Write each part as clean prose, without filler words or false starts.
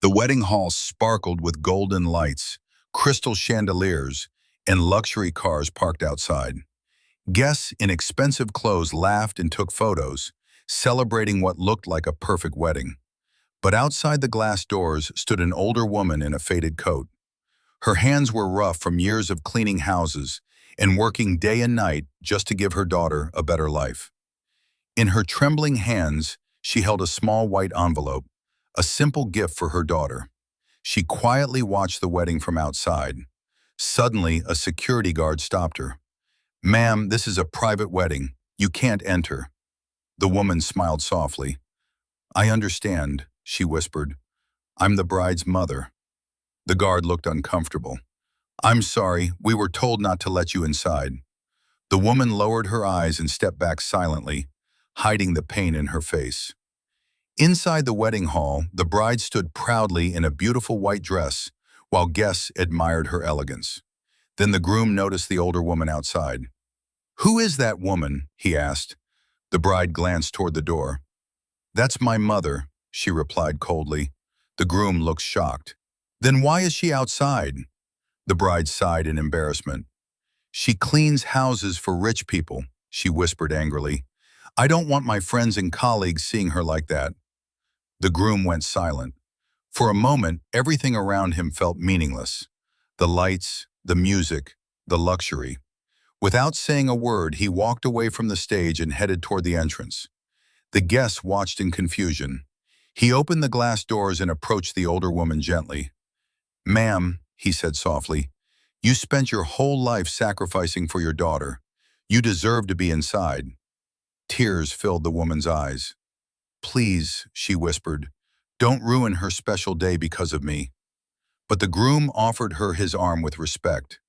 The wedding hall sparkled with golden lights, crystal chandeliers, and luxury cars parked outside. Guests in expensive clothes laughed and took photos, celebrating what looked like a perfect wedding. But outside the glass doors stood an older woman in a faded coat. Her hands were rough from years of cleaning houses and working day and night just to give her daughter a better life. In her trembling hands, she held a small white envelope, a simple gift for her daughter. She quietly watched the wedding from outside. Suddenly, a security guard stopped her. "Ma'am, this is a private wedding. You can't enter." The woman smiled softly. "I understand," she whispered. "I'm the bride's mother." The guard looked uncomfortable. "I'm sorry, we were told not to let you inside." The woman lowered her eyes and stepped back silently, hiding the pain in her face. Inside the wedding hall, the bride stood proudly in a beautiful white dress, while guests admired her elegance. Then the groom noticed the older woman outside. "Who is that woman?" he asked. The bride glanced toward the door. "That's my mother," she replied coldly. The groom looked shocked. "Then why is she outside?" The bride sighed in embarrassment. "She cleans houses for rich people," she whispered angrily. "I don't want my friends and colleagues seeing her like that." The groom went silent. For a moment, everything around him felt meaningless. The lights, the music, the luxury. Without saying a word, he walked away from the stage and headed toward the entrance. The guests watched in confusion. He opened the glass doors and approached the older woman gently. "Ma'am," he said softly, "you spent your whole life sacrificing for your daughter. You deserve to be inside." Tears filled the woman's eyes. "Please," she whispered, "don't ruin her special day because of me." But the groom offered her his arm with respect.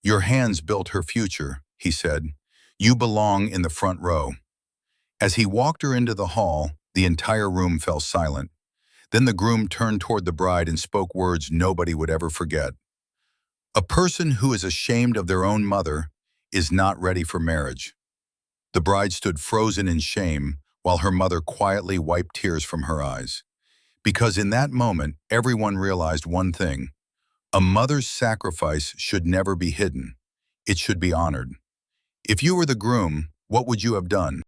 "Your hands built her future," he said. "You belong in the front row." As he walked her into the hall, the entire room fell silent. Then the groom turned toward the bride and spoke words nobody would ever forget. "A person who is ashamed of their own mother is not ready for marriage." The bride stood frozen in shame while her mother quietly wiped tears from her eyes. Because in that moment, everyone realized one thing: a mother's sacrifice should never be hidden. It should be honored. If you were the groom, what would you have done?